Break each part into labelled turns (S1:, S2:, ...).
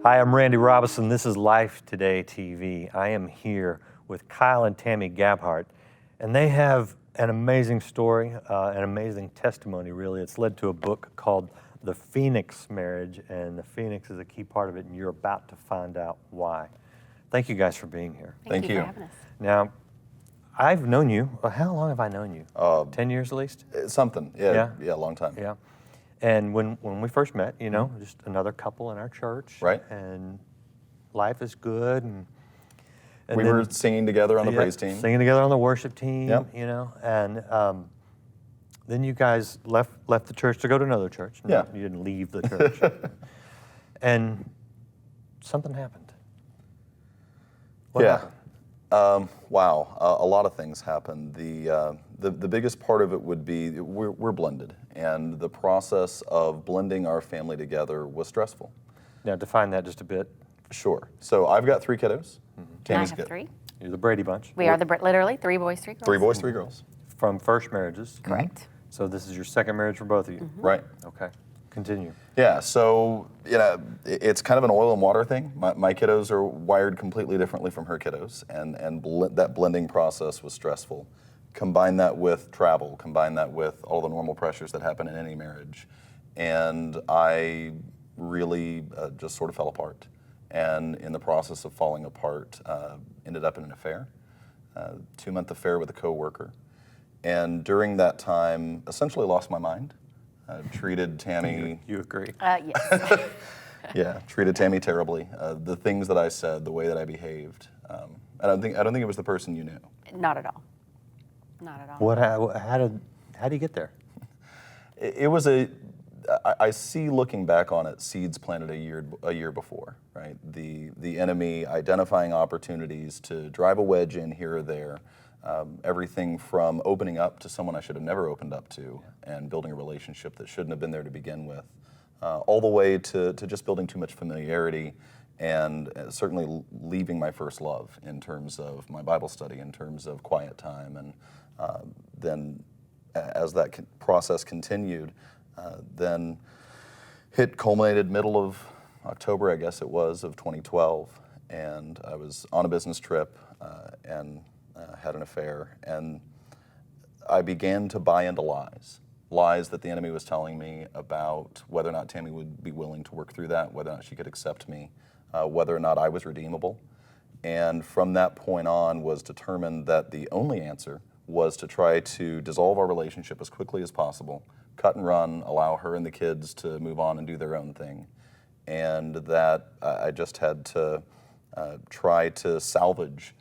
S1: Hi, I'm Randy Robison. This is Life Today TV. I am here with Kyle and Tammy Gabhart, and they have an amazing story, an amazing testimony, really. It's led to a book called The Phoenix Marriage, and the Phoenix is a key part of it, and you're about to find out why. Thank you guys for being here.
S2: Thank you for having us.
S1: Now, I've known you. How long have I known you? 10 years at least?
S3: Something, yeah, a long time.
S1: Yeah. And when we first met, you know, just another couple in our church.
S3: Right.
S1: And life is good. And
S3: we were singing together on the praise team.
S1: Singing together on the worship team,
S3: Yep.
S1: you know. And then you guys left the church to go to another church.
S3: Yeah.
S1: You didn't leave the church. And something happened. What happened?
S3: Wow, a lot of things happened. The biggest part of it would be we're blended, and the process of blending our family together was stressful.
S1: Now, define that just a bit.
S3: Sure. So I've got 3 kiddos.
S2: And I have 3.
S1: You're the Brady Bunch.
S2: We are literally 3 boys, 3 girls.
S3: 3 boys, 3 girls.
S1: From first marriages.
S2: Correct.
S1: So this is your second marriage for both of you.
S3: Right.
S1: Okay. Continue.
S3: Yeah, so it's kind of an oil and water thing. My kiddos are wired completely differently from her kiddos, and that blending process was stressful. Combine that with travel, combine that with all the normal pressures that happen in any marriage, and I really just sort of fell apart. And in the process of falling apart, ended up in an affair, 2-month affair with a coworker, and during that time, essentially lost my mind. Treated Tammy.
S1: You agree?
S2: Yes.
S3: Yeah, treated Tammy terribly. The things that I said, the way that I behaved. I don't think it was the person you knew.
S2: Not at all. Not at all.
S1: How do you get there?
S3: It was I see looking back on it, seeds planted a year before, right? The enemy identifying opportunities to drive a wedge in here or there. Everything from opening up to someone I should have never opened up to, and building a relationship that shouldn't have been there to begin with, all the way to just building too much familiarity, and certainly leaving my first love in terms of my Bible study, in terms of quiet time. And then as that process continued, then it culminated middle of October, I guess it was, of 2012, and I was on a business trip and had an affair, and I began to buy into lies that the enemy was telling me about whether or not Tammy would be willing to work through that, whether or not she could accept me, whether or not I was redeemable. And from that point on was determined that the only answer was to try to dissolve our relationship as quickly as possible, cut and run, allow her and the kids to move on and do their own thing. And that I just had to try to salvage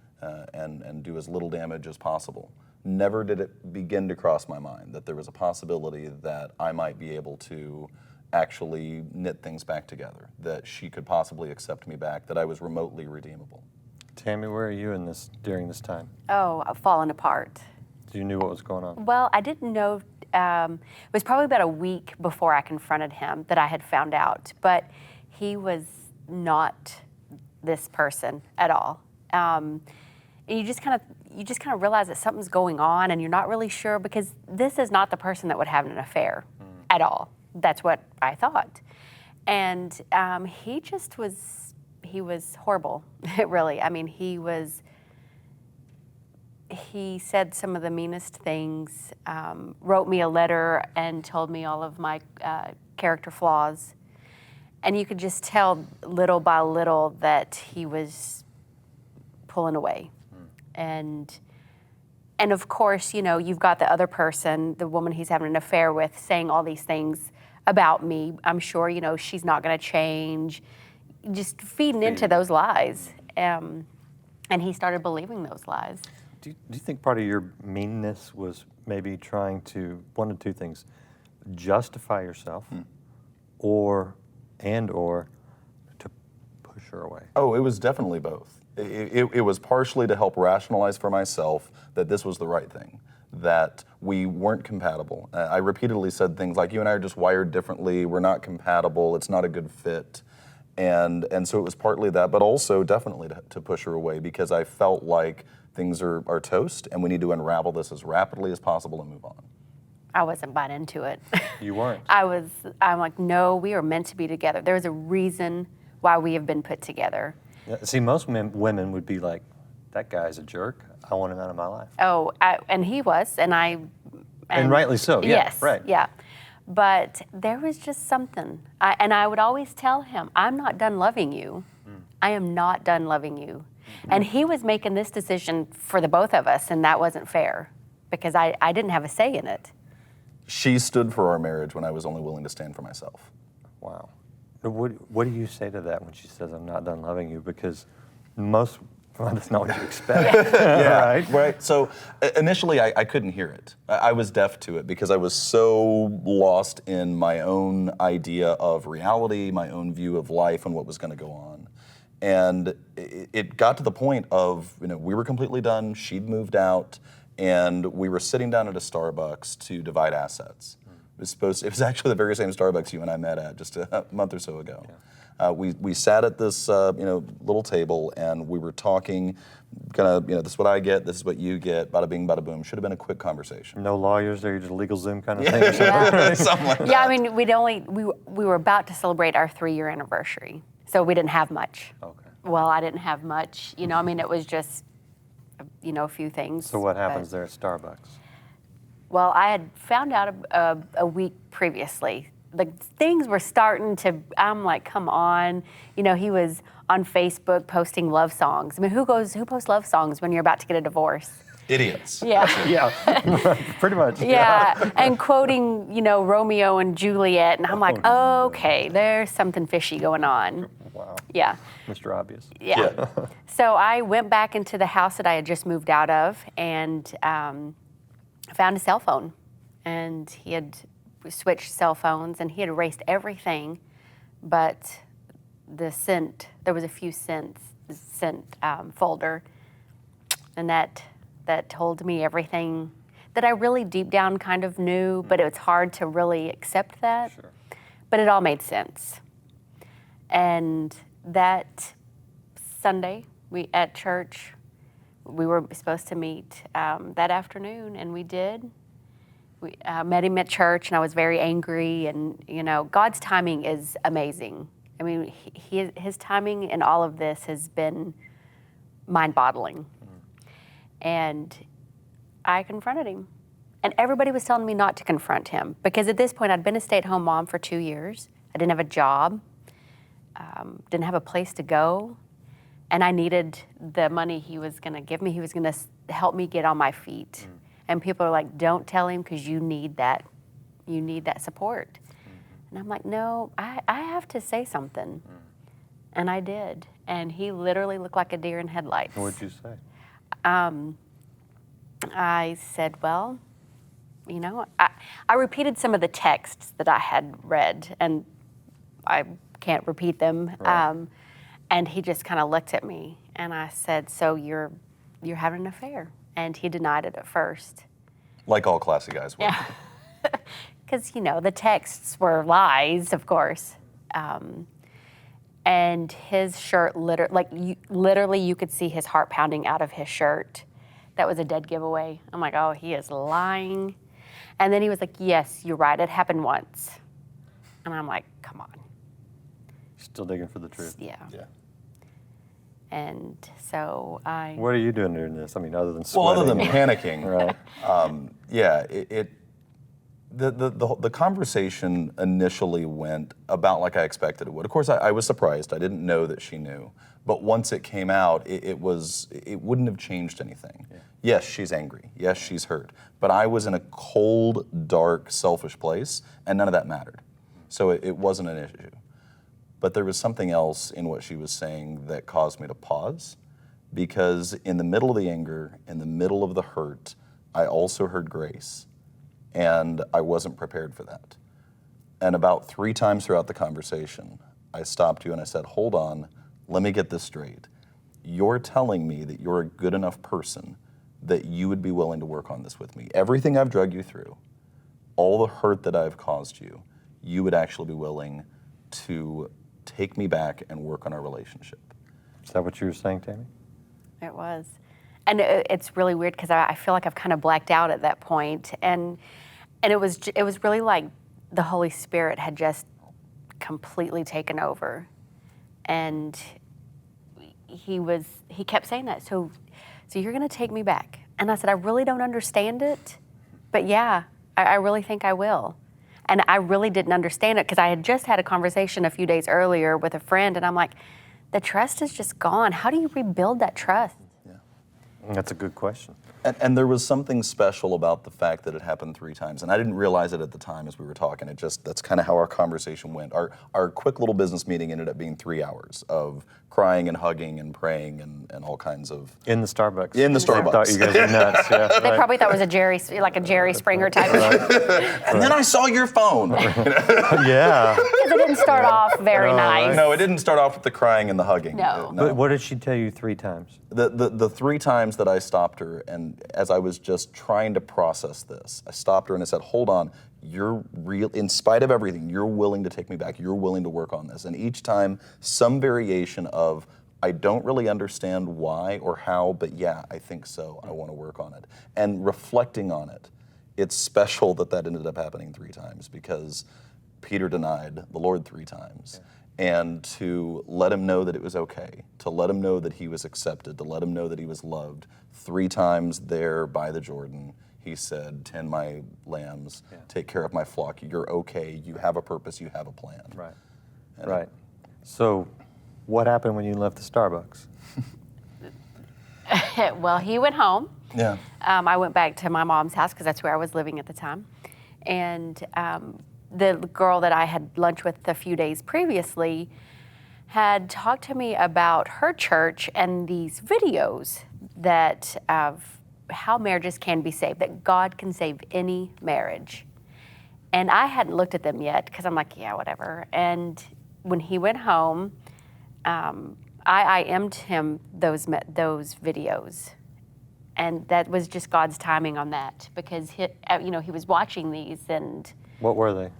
S3: and do as little damage as possible. Never did it begin to cross my mind that there was a possibility that I might be able to actually knit things back together, that she could possibly accept me back, that I was remotely redeemable.
S1: Tammy, where are you during this time?
S2: Oh, I've fallen apart.
S1: So you knew what was going on?
S2: Well, I didn't know. It was probably about a week before I confronted him that I had found out, but he was not this person at all. And you just kind of realize that something's going on, and you're not really sure, because this is not the person that would have an affair at all. That's what I thought. And he was horrible, really. I mean, he said some of the meanest things, wrote me a letter and told me all of my character flaws. And you could just tell little by little that he was pulling away. And of course, you know, you've got the other person, the woman he's having an affair with, saying all these things about me. I'm sure, you know, she's not going to change. Just feeding into those lies. And he started believing those lies.
S1: Do you think part of your meanness was maybe trying to, one of two things, justify yourself or to push her away?
S3: Oh, it was definitely both. It was partially to help rationalize for myself that this was the right thing, that we weren't compatible. I repeatedly said things like, you and I are just wired differently, we're not compatible, it's not a good fit. And so it was partly that, but also definitely to push her away, because I felt like things are toast and we need to unravel this as rapidly as possible and move on.
S2: I wasn't buying into it.
S1: You weren't?
S2: I'm like, no, we are meant to be together. There was a reason why we have been put together.
S1: Yeah, see, most women would be like, that guy's a jerk. I want him out of my life.
S2: Oh, and he was,
S1: And rightly so, yeah,
S2: yes,
S1: right.
S2: yeah. But there was just something. And I would always tell him, I'm not done loving you. I am not done loving you. And he was making this decision for the both of us, and that wasn't fair because I didn't have a say in it.
S3: She stood for our marriage when I was only willing to stand for myself.
S1: Wow. What do you say to that when she says, I'm not done loving you? Because most, well, that's not what you expect.
S3: Yeah, right. So initially, I couldn't hear it. I was deaf to it because I was so lost in my own idea of reality, my own view of life and what was going to go on. And it got to the point of, we were completely done, she'd moved out, and we were sitting down at a Starbucks to divide assets. It was actually the very same Starbucks you and I met at just a month or so ago. Yeah. We sat at this little table and we were talking, this is what I get, this is what you get, bada bing, bada boom. Should have been a quick conversation.
S1: No lawyers there, just a legal Zoom kind of thing.
S2: Yeah.
S3: Something like that.
S2: Yeah, I mean, we were about to celebrate our 3-year anniversary, so we didn't have much.
S1: Okay.
S2: Well, I didn't have much, I mean, it was just, a few things.
S1: So what happens there at Starbucks?
S2: Well, I had found out a week previously. Like, things were starting to, I'm like, come on. He was on Facebook posting love songs. I mean, who posts love songs when you're about to get a divorce?
S3: Idiots.
S2: Yeah.
S1: Yeah, pretty much.
S2: Yeah, and quoting, Romeo and Juliet, and I'm like, okay, there's something fishy going on.
S1: Wow.
S2: Yeah.
S1: Mr. Obvious.
S2: Yeah. So I went back into the house that I had just moved out of and found a cell phone. And he had switched cell phones, and he had erased everything but the sent. There was a few sent folder, and that told me everything that I really deep down kind of knew, but it was hard to really accept that.
S1: Sure.
S2: But it all made sense. And that Sunday, at church, we were supposed to meet that afternoon, and we did. We met him at church, and I was very angry. And God's timing is amazing. I mean, his timing in all of this has been mind-boggling. And I confronted him. And everybody was telling me not to confront him because at this point I'd been a stay-at-home mom for 2 years. I didn't have a job, didn't have a place to go, and I needed the money he was going to give me. He was going to help me get on my feet. And people are like, don't tell him because you need that support. And I'm like, no, I have to say something. And I did. And he literally looked like a deer in headlights.
S1: What'd you say?
S2: I said, well, I repeated some of the texts that I had read, and I can't repeat them.
S1: Right.
S2: And he just kind of looked at me, and I said, so you're having an affair? And he denied it at first.
S3: Like all classy guys would.
S2: Yeah. Because, the texts were lies, of course. And his shirt, literally you could see his heart pounding out of his shirt. That was a dead giveaway. I'm like, oh, he is lying. And then he was like, yes, you're right, it happened once. And I'm like, come on.
S1: Still digging for the truth.
S2: Yeah.
S3: Yeah.
S2: And so
S1: What are you doing during this? I mean, other than sweating.
S3: Well, other than panicking,
S1: Right.
S3: The conversation initially went about like I expected it would. Of course, I was surprised. I didn't know that she knew. But once it came out, it wouldn't have changed anything. Yeah. Yes, she's angry. Yes, she's hurt. But I was in a cold, dark, selfish place, and none of that mattered. So it wasn't an issue. But there was something else in what she was saying that caused me to pause, because in the middle of the anger, in the middle of the hurt, I also heard grace, and I wasn't prepared for that. And about 3 times throughout the conversation, I stopped you and I said, hold on, let me get this straight. You're telling me that you're a good enough person that you would be willing to work on this with me. Everything I've dragged you through, all the hurt that I've caused you, you would actually be willing to take me back and work on our relationship.
S1: Is that what you were saying, Tammy?
S2: It was. And it's really weird because I feel like I've kind of blacked out at that point. And it was really like the Holy Spirit had just completely taken over. And he kept saying that. So you're going to take me back? And I said, I really don't understand it, but yeah, I really think I will. And I really didn't understand it because I had just had a conversation a few days earlier with a friend, and I'm like, the trust is just gone. How do you rebuild that trust?
S3: Yeah.
S1: That's a good question.
S3: And there was something special about the fact that it happened 3 times, and I didn't realize it at the time as we were talking. That's kind of how our conversation went. Our quick little business meeting ended up being 3 hours of crying and hugging and praying and all kinds of...
S1: In the Starbucks.
S3: In the
S1: They thought
S3: Starbucks.
S1: you guys were nuts, yeah.
S2: They
S1: right.
S2: probably thought it was a Jerry Springer type of
S3: And then I saw your phone.
S1: Yeah.
S2: because it didn't start off very nice.
S3: No, it didn't start off with the crying and the hugging.
S2: No.
S1: But what did she tell you 3 times?
S3: The 3 times that I stopped her, and as I was just trying to process this, I stopped her and I said, hold on, you're real, in spite of everything, you're willing to take me back, you're willing to work on this. And each time, some variation of, I don't really understand why or how, but yeah, I think so, I want to work on it. And reflecting on it, it's special that ended up happening 3 times, because Peter denied the Lord 3 times. Yeah. And to let him know that it was okay, to let him know that he was accepted, to let him know that he was loved. 3 times there by the Jordan, he said, tend my lambs, take care of my flock, you're okay, you have a purpose, you have a plan.
S1: Right, right. So what happened when you left the Starbucks?
S2: Well, he went home.
S3: Yeah.
S2: I went back to my mom's house because that's where I was living at the time. And the girl that I had lunch with a few days previously had talked to me about her church and these videos that of how marriages can be saved, that God can save any marriage. And I hadn't looked at them yet because I'm like, yeah, whatever. And when he went home, I IM'd him those videos. And that was just God's timing on that, because he was watching these. And
S1: What were they?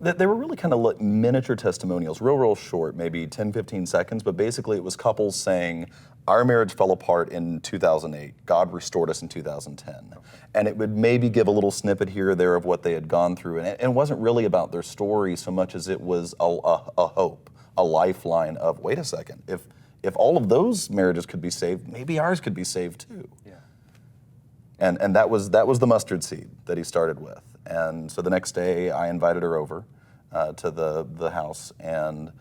S3: They were really kind of like miniature testimonials, real short, maybe 10, 15 seconds, but basically it was couples saying, our marriage fell apart in 2008. God restored us in 2010. Okay. And it would maybe give a little snippet here or there of what they had gone through. And it wasn't really about their story so much as it was a hope, a lifeline of, wait a second, if all of those marriages could be saved, maybe ours could be saved too. Yeah. And that was the mustard seed that he started with. And so the next day I invited her over to the house and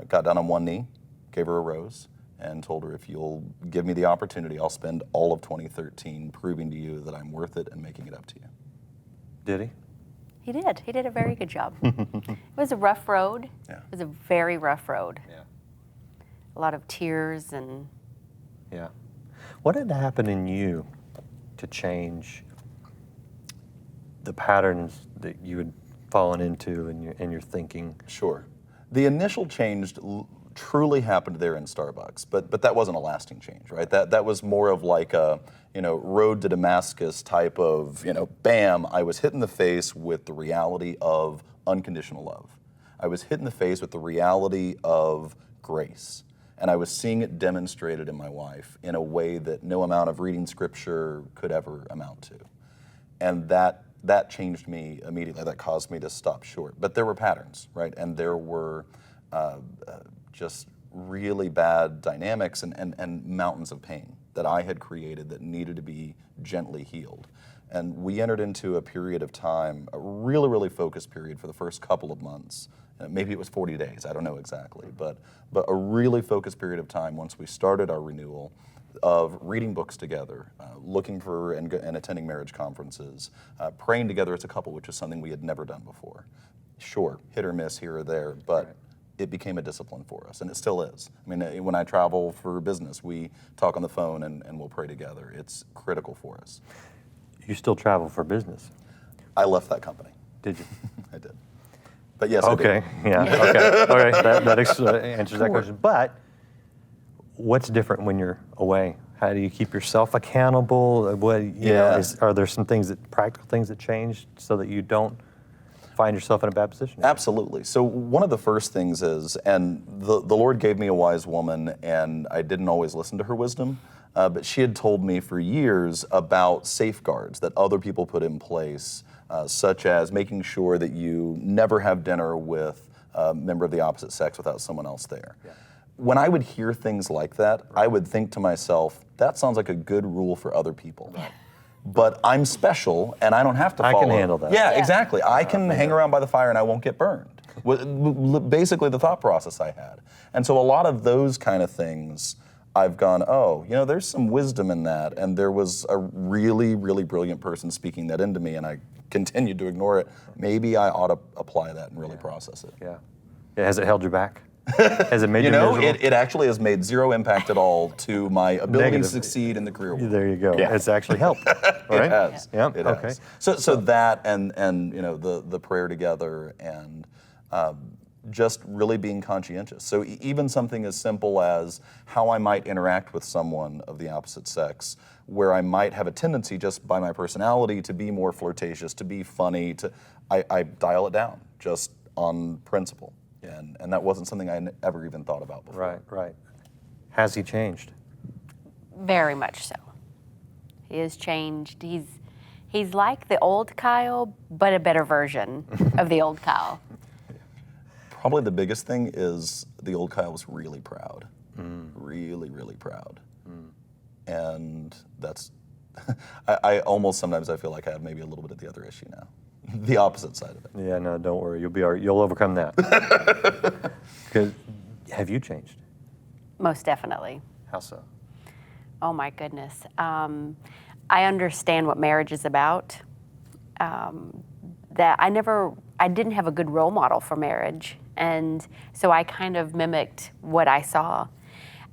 S3: got down on one knee, gave her a rose, and told her, if you'll give me the opportunity, I'll spend all of 2013 proving to you that I'm worth it and making it up to you.
S1: Did he?
S2: he did. He did a very good job. It was a rough road.
S3: Yeah.
S2: It was a very rough road.
S1: Yeah.
S2: A lot of tears and...
S1: Yeah. What had to happen in you to change the patterns that you had fallen into in your thinking?
S3: Sure. The initial change truly happened there in Starbucks, but that wasn't a lasting change, right? That was more of like a, road to Damascus type of, bam, I was hit in the face with the reality of unconditional love. I was hit in the face with the reality of grace. And I was seeing it demonstrated in my wife in a way that no amount of reading scripture could ever amount to. And that changed me immediately. That caused me to stop short. But there were patterns, right? And there were just really bad dynamics and mountains of pain that I had created that needed to be gently healed. And we entered into a period of time, a really, really focused period for the first couple of months. Maybe it was 40 days, I don't know exactly, but a really focused period of time once we started our renewal of reading books together, looking for and attending marriage conferences, praying together as a couple, which is something we had never done before. Sure, hit or miss here or there, but right. It became a discipline for us, and it still is. I mean, when I travel for business, we talk on the phone and we'll pray together. It's critical for us.
S1: You still travel for business?
S3: I left that company.
S1: Did you?
S3: I did. But yes,
S1: okay.
S3: I did.
S1: Yeah, okay. All right, that answers that question. But what's different when you're away? How do you keep yourself accountable? Are there some practical things that change so that you don't find yourself in a bad position?
S3: Absolutely. So one of the first things is, and the Lord gave me a wise woman, and I didn't always listen to her wisdom, but she had told me for years about safeguards that other people put in place, such as making sure that you never have dinner with a member of the opposite sex without someone else there. Yeah. when I would hear things like that, I would think to myself, that sounds like a good rule for other people. But I'm special, and I don't have to follow.
S1: I can handle that.
S3: Yeah, exactly. I can hang around by the fire, and I won't get burned. Basically, the thought process I had. And so a lot of those kind of things, I've gone, oh, there's some wisdom in that. And there was a really, really brilliant person speaking that into me, and I continued to ignore it. Maybe I ought to apply that and really process it.
S1: Yeah. Has it held you back? Has it made you miserable?
S3: It actually has made zero impact at all to my ability
S1: Negative.
S3: to succeed in the career world.
S1: There you go.
S3: Yeah.
S1: It's actually helped, right?
S3: It has.
S1: Yeah.
S3: It
S1: Okay.
S3: has. So that and the prayer together and just really being conscientious. So even something as simple as how I might interact with someone of the opposite sex, where I might have a tendency just by my personality to be more flirtatious, to be funny, I dial it down just on principle. And that wasn't something I ever even thought about before.
S1: Right. Has he changed?
S2: Very much so. He has changed. He's like the old Kyle, but a better version of the old Kyle.
S3: Probably the biggest thing is the old Kyle was really proud. Really, really proud. And that's, I almost sometimes I feel like I have maybe a little bit of the other issue now. The opposite side of it.
S1: Yeah, no, don't worry. You'll be all right. You'll overcome that. 'Cause have you changed?
S2: Most definitely.
S1: How so?
S2: Oh my goodness. I understand what marriage is about. That I didn't have a good role model for marriage. And so I kind of mimicked what I saw.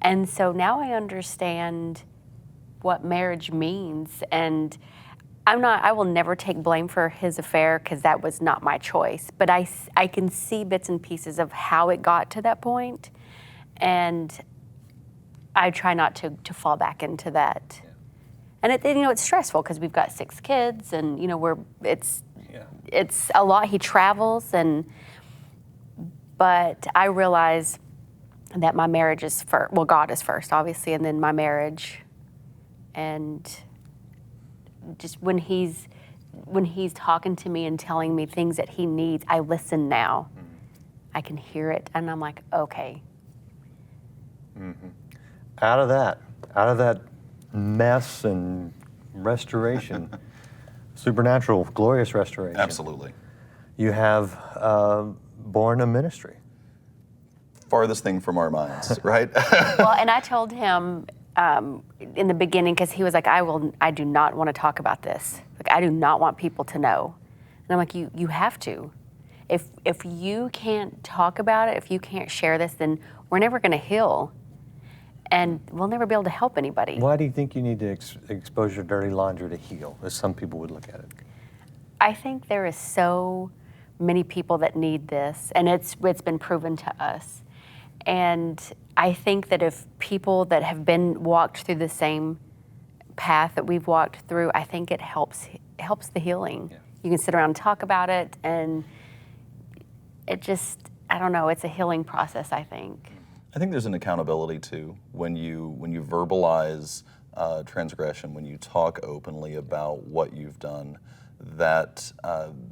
S2: And so now I understand what marriage means. And I will never take blame for his affair because that was not my choice. But I can see bits and pieces of how it got to that point. And I try not to fall back into that. Yeah. And it's stressful because we've got 6 kids and it's a lot. He travels but I realize that my marriage is first. Well, God is first, obviously, and then my marriage. And just when he's talking to me and telling me things that he needs, I listen now. I can hear it, and I'm like, okay.
S1: Out of that mess and restoration, supernatural, glorious restoration.
S3: Absolutely.
S1: You have born a ministry.
S3: Farthest thing from our minds, right?
S2: Well, and I told him in the beginning, because he was like, I do not want to talk about this. Like, I do not want people to know. And I'm like, you have to. If you can't talk about it, if you can't share this, then we're never going to heal. And we'll never be able to help anybody.
S1: Why do you think you need to expose your dirty laundry to heal, as some people would look at it?
S2: I think there is so many people that need this, and it's been proven to us. And I think that if people that have been walked through the same path that we've walked through, I think it helps the healing. Yeah. You can sit around and talk about it, and it just, I don't know, it's a healing process, I think.
S3: I think there's an accountability too when you verbalize transgression, when you talk openly about what you've done. That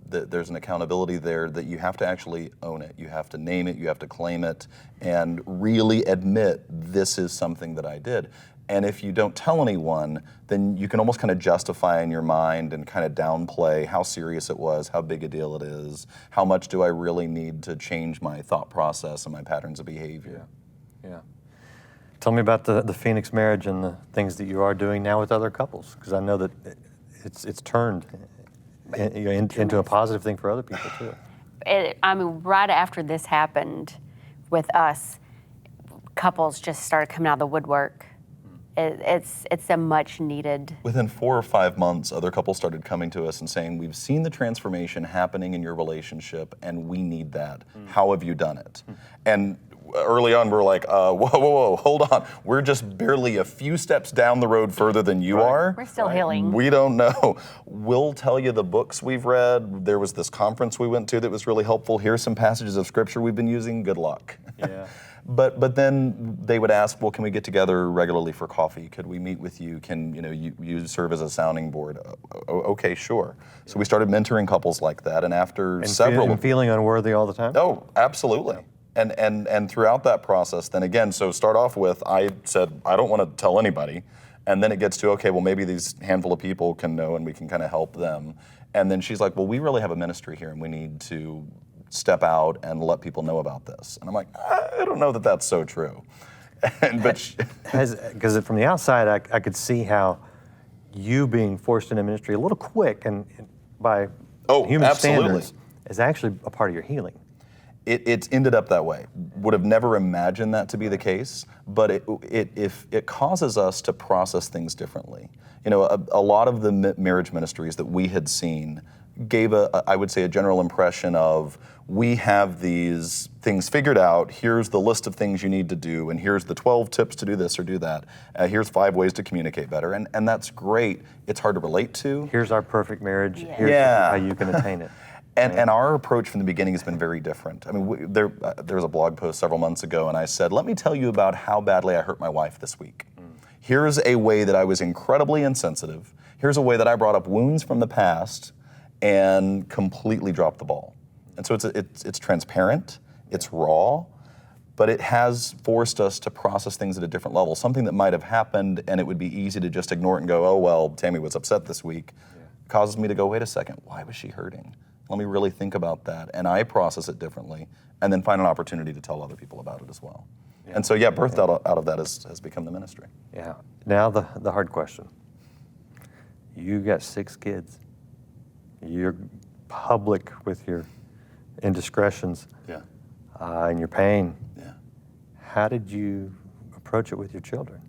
S3: there's an accountability there that you have to actually own it. You have to name it, you have to claim it, and really admit this is something that I did. And if you don't tell anyone, then you can almost kind of justify in your mind and kind of downplay how serious it was, how big a deal it is, how much do I really need to change my thought process and my patterns of behavior.
S1: Yeah. Tell me about the Phoenix marriage and the things that you are doing now with other couples, because I know that it's turned into a positive thing for other people too.
S2: Right after this happened with us, couples just started coming out of the woodwork. It's a much needed.
S3: Within 4 or 5 months, other couples started coming to us and saying, we've seen the transformation happening in your relationship and we need that. How have you done it? And early on, we're like, whoa, hold on. We're just barely a few steps down the road further than you are.
S2: We're still healing.
S3: We don't know. We'll tell you the books we've read. There was this conference we went to that was really helpful. Here's some passages of scripture we've been using. Good luck.
S1: Yeah.
S3: But then they would ask, well, can we get together regularly for coffee? Could we meet with you? Can you serve as a sounding board? Okay, sure. So we started mentoring couples like that, and after several,
S1: feeling unworthy all the time.
S3: Oh, absolutely. And throughout that process, then again, so start off with, I said, I don't want to tell anybody. And then it gets to, okay, well, maybe these handful of people can know and we can kind of help them. And then she's like, well, we really have a ministry here and we need to step out and let people know about this. And I'm like, I don't know that that's so true. Because
S1: from the outside, I could see how you being forced into ministry a little quick and by human
S3: absolutely.
S1: standards is actually a part of your healing.
S3: It's ended up that way. Would have never imagined that to be the case, but it causes us to process things differently. You know, a lot of the marriage ministries that we had seen gave I would say a general impression of, we have these things figured out, here's the list of things you need to do, and here's the 12 tips to do this or do that, here's 5 ways to communicate better, and that's great. It's hard to relate to.
S1: Here's our perfect marriage,
S2: Yeah.
S1: here's how you can attain it.
S3: And our approach from the beginning has been very different. I mean, there was a blog post several months ago, and I said, let me tell you about how badly I hurt my wife this week. Here's a way that I was incredibly insensitive. Here's a way that I brought up wounds from the past and completely dropped the ball. And so it's transparent, it's raw, but it has forced us to process things at a different level. Something that might have happened and it would be easy to just ignore it and go, oh, well, Tammy was upset this week, causes me to go, wait a second, why was she hurting? Let me really think about that. And I process it differently and then find an opportunity to tell other people about it as well. Yeah. And so, birthed out of that has become the ministry.
S1: Yeah. Now the hard question. You got 6 kids. You're public with your indiscretions and your pain.
S3: Yeah.
S1: How did you approach it with your children?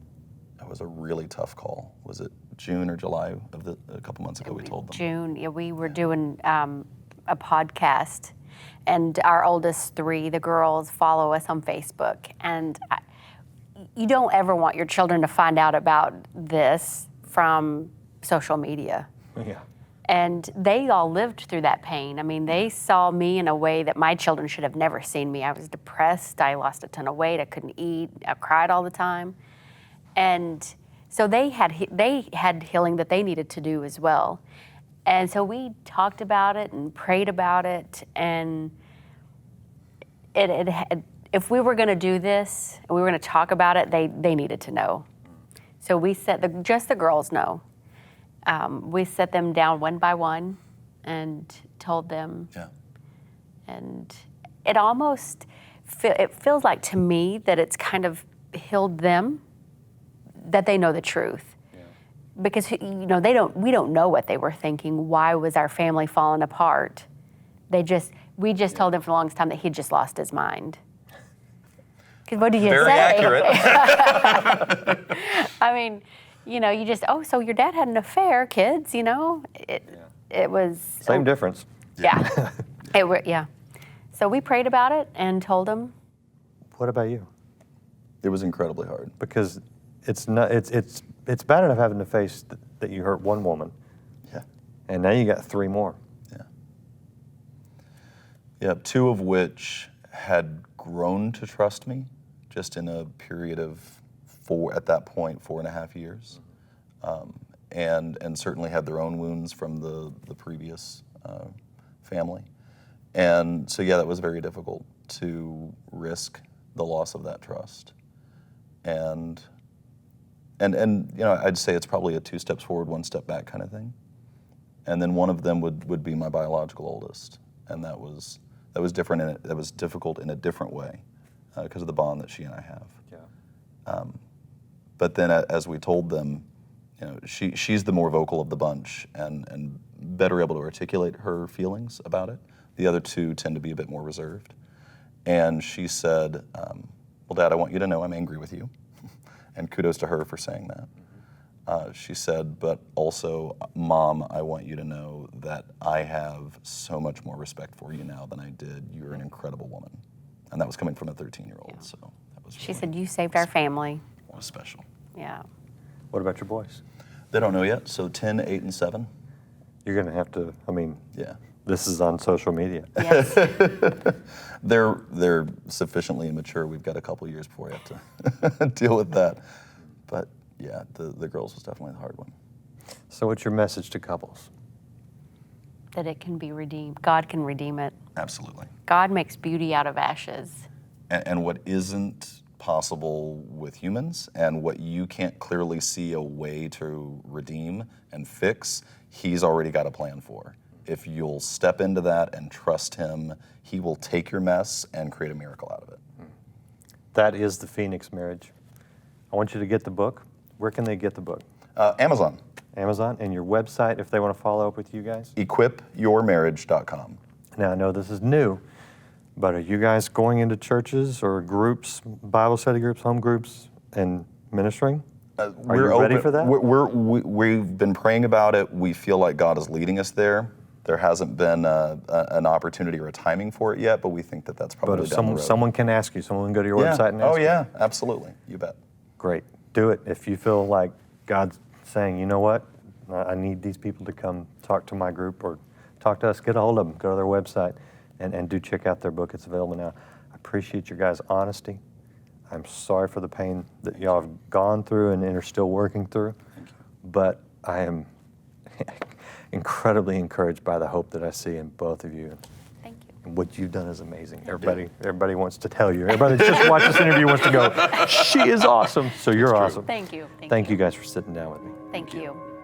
S3: That was a really tough call. Was it June or July of a couple months ago we told them?
S2: June, yeah, we were doing a podcast, and our oldest 3, the girls, follow us on Facebook. And you don't ever want your children to find out about this from social media.
S1: Yeah.
S2: And they all lived through that pain. I mean, they saw me in a way that my children should have never seen me. I was depressed. I lost a ton of weight. I couldn't eat. I cried all the time. And so they had healing that they needed to do as well. And so we talked about it and prayed about it. And if we were going to do this, and we were going to talk about it, they needed to know. So we set just the girls know. We set them down one by one and told them. Yeah. And it almost it feels like to me that it's kind of healed them, that they know the truth. Yeah. Because we don't know what they were thinking. Why was our family falling apart? We just told him for the longest time that he'd just lost his mind. Because what do you say?
S3: Very accurate.
S2: I mean, you just, so your dad had an affair, kids, It was...
S1: Same difference.
S2: Yeah. Yeah. So we prayed about it and told him.
S1: What about you?
S3: It was incredibly hard.
S1: Because it's bad enough having to face that you hurt one woman.
S3: Yeah.
S1: And now you got 3 more.
S3: Yeah. Yeah, 2 of which had grown to trust me just in a period of 4.5 years. And certainly had their own wounds from the previous family. And so, that was very difficult to risk the loss of that trust. And I'd say it's probably a 2 steps forward, 1 step back kind of thing. And then one of them would be my biological oldest. And that was different, that was difficult in a different way because of the bond that she and I have. Yeah. But then as we told them, she's the more vocal of the bunch and better able to articulate her feelings about it. The other 2 tend to be a bit more reserved. And she said, well, Dad, I want you to know I'm angry with you. And kudos to her for saying that. She said, but also, Mom, I want you to know that I have so much more respect for you now than I did. You're an incredible woman. And that was coming from a 13-year-old. Yeah. So that was
S2: She said, you saved our family.
S3: It was special.
S2: Yeah.
S1: What about your boys?
S3: They don't know yet, so 10, 8, and 7.
S1: You're going to have to,
S3: yeah.
S1: This is on social media.
S2: Yes.
S3: They're sufficiently immature. We've got a couple years before we have to deal with that. But yeah, the girls was definitely the hard one.
S1: So what's your message to couples?
S2: That it can be redeemed. God can redeem it.
S3: Absolutely.
S2: God makes beauty out of ashes.
S3: and what isn't possible with humans, and what you can't clearly see a way to redeem and fix, he's already got a plan for. If you'll step into that and trust him, he will take your mess and create a miracle out of it.
S1: That is the Phoenix Marriage. I want you to get the book. Where can they get the book?
S3: Amazon.
S1: Amazon, and your website if they want to follow up with you guys?
S3: equipyourmarriage.com.
S1: Now, I know this is new, but are you guys going into churches or groups, Bible study groups, home groups, and ministering? Are you ready for that?
S3: We've been praying about it. We feel like God is leading us there. There hasn't been an opportunity or a timing for it yet, but we think that that's probably
S1: But if
S3: down the road.
S1: someone can ask you, someone can go to your website and ask
S3: Oh,
S1: you.
S3: yeah, absolutely. You bet.
S1: Great. Do it. If you feel like God's saying, you know what, I need these people to come talk to my group or talk to us, get a hold of them, go to their website, and do check out their book. It's available now. I appreciate your guys' honesty. I'm sorry for the pain that y'all have gone through and are still working through.
S3: Thank you.
S1: But I am incredibly encouraged by the hope that I see in both of you.
S2: Thank you.
S1: And what you've done is amazing. Everybody wants to tell you. Everybody that just watched this interview wants to go, she is awesome. So you're awesome.
S2: Thank you.
S1: Thank you guys for sitting down with me.
S2: Thank you.